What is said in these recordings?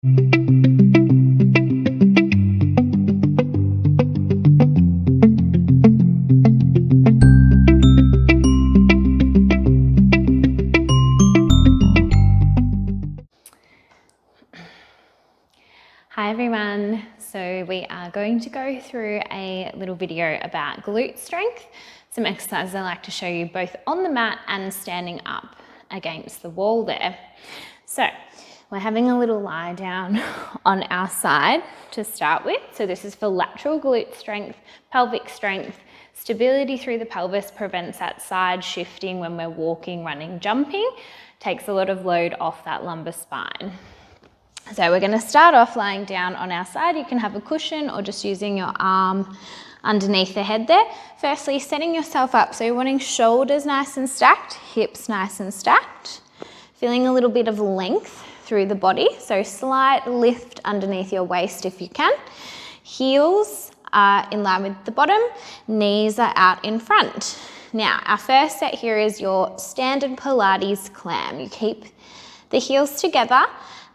Hi everyone, so we are going to go through a little video about glute strength, some exercises I like to show you both on the mat and standing up against the wall there. So we're having a little lie down on our side to start with. So this is for lateral glute strength, pelvic strength, stability through the pelvis, prevents that side shifting when we're walking, running, jumping, takes a lot of load off that lumbar spine. So we're going to start off lying down on our side. You can have a cushion or just using your arm underneath the head there. Firstly, setting yourself up. So you're wanting shoulders nice and stacked, hips nice and stacked. Feeling a little bit of length through the body. So slight lift underneath your waist if you can. Heels are in line with the bottom. Knees are out in front. Now, our first set here is your standard Pilates clam. You keep the heels together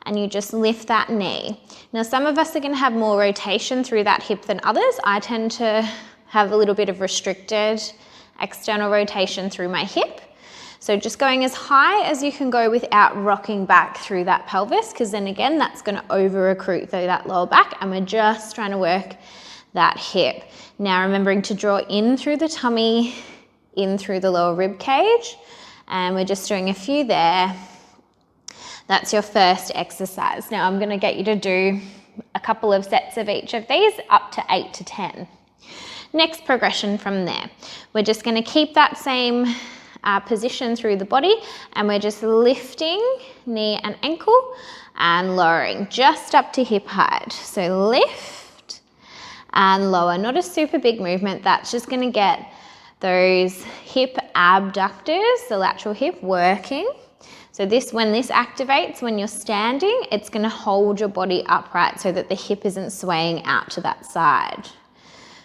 and you just lift that knee. Now, some of us are going to have more rotation through that hip than others. I tend to have a little bit of restricted external rotation through my hip. So just going as high as you can go without rocking back through that pelvis, because then again, that's going to over-recruit through that lower back, and we're just trying to work that hip. Now, remembering to draw in through the tummy, in through the lower rib cage, and we're just doing a few there. That's your first exercise. Now I'm going to get you to do a couple of sets of each of these, up to 8 to 10. Next progression from there. We're just going to keep that same position through the body, and we're just lifting knee and ankle and lowering just up to hip height. So lift and lower. Not a super big movement. That's just going to get those hip abductors, the lateral hip, working. So when this activates, when you're standing, it's going to hold your body upright so that the hip isn't swaying out to that side.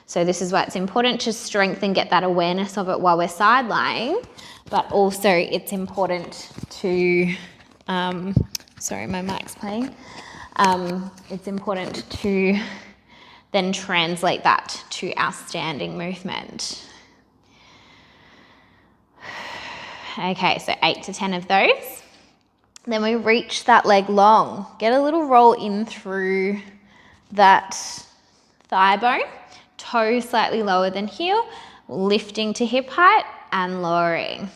So this is why it's important to strengthen, get that awareness of it while we're side lying, but also it's important to, sorry, my mic's playing. It's important to then translate that to our standing movement. Okay, so 8 to 10 of those. Then we reach that leg long. Get a little roll in through that thigh bone. Toe slightly lower than heel, lifting to hip height and lowering.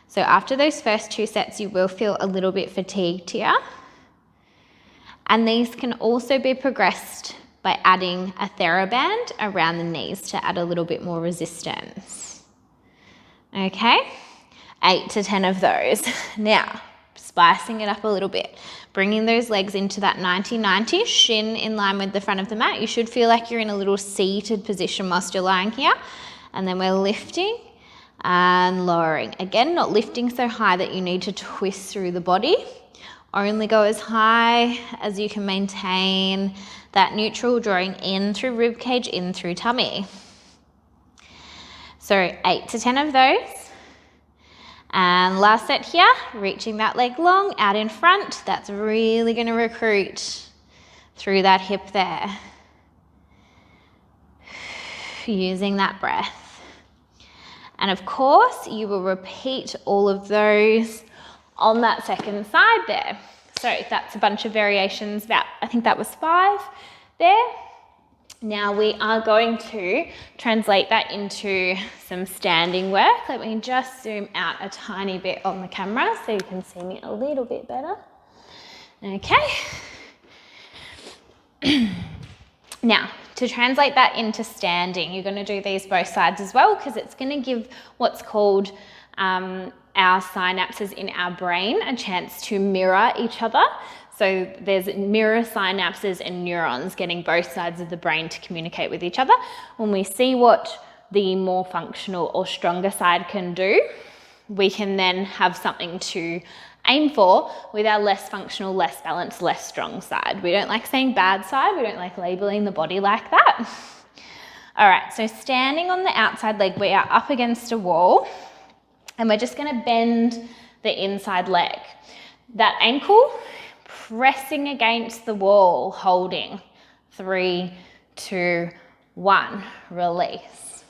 So after those first 2 sets, you will feel a little bit fatigued here. And these can also be progressed by adding a TheraBand around the knees to add a little bit more resistance. Okay? 8 to 10 of those. Now, spicing it up a little bit, bringing those legs into that 90-90, shin in line with the front of the mat. You should feel like you're in a little seated position whilst you're lying here. And then we're lifting and lowering. Again, not lifting so high that you need to twist through the body. Only go as high as you can maintain that neutral, drawing in through rib cage, in through tummy. So 8 to 10 of those. And last set here, reaching that leg long out in front. That's really going to recruit through that hip there. Using that breath. And of course, you will repeat all of those on that second side there. So that's a bunch of variations. I think that was 5 there. Now we are going to translate that into some standing work. Let me just zoom out a tiny bit on the camera so you can see me a little bit better. Okay. Now, to translate that into standing, you're going to do these both sides as well, because it's going to give what's called our synapses in our brain a chance to mirror each other. So there's mirror synapses and neurons getting both sides of the brain to communicate with each other. When we see what the more functional or stronger side can do, we can then have something to aim for with our less functional, less balanced, less strong side. We don't like saying bad side. We don't like labeling the body like that. All right, so standing on the outside leg, we are up against a wall, and we're just going to bend the inside leg. That ankle pressing against the wall, holding. 3, 2, 1, release.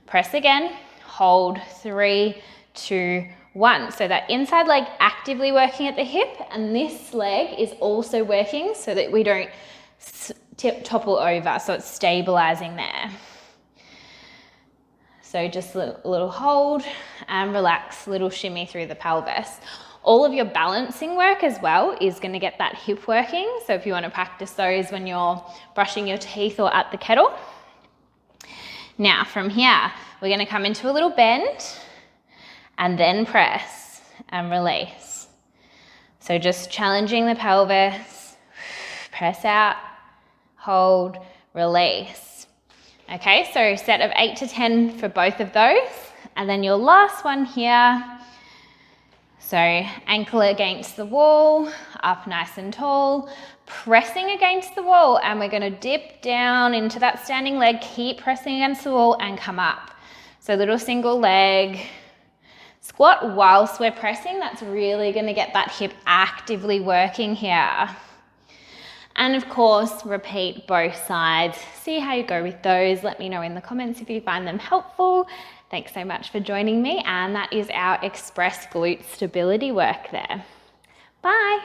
Press again, hold. 3, 2, 1. So that inside leg actively working at the hip, and this leg is also working so that we don't topple over, so it's stabilizing there. So just a little hold and relax, little shimmy through the pelvis. All of your balancing work as well is going to get that hip working. So if you want to practice those when you're brushing your teeth or at the kettle. Now from here, we're going to come into a little bend and then press and release. So just challenging the pelvis, press out, hold, release. Okay, so set of 8 to 10 for both of those. And then your last one here. So ankle against the wall, up nice and tall, pressing against the wall, and we're going to dip down into that standing leg, keep pressing against the wall and come up. So little single leg squat whilst we're pressing. That's really going to get that hip actively working here. And of course, repeat both sides. See how you go with those. Let me know in the comments if you find them helpful. Thanks so much for joining me, and that is our express glute stability work there. Bye.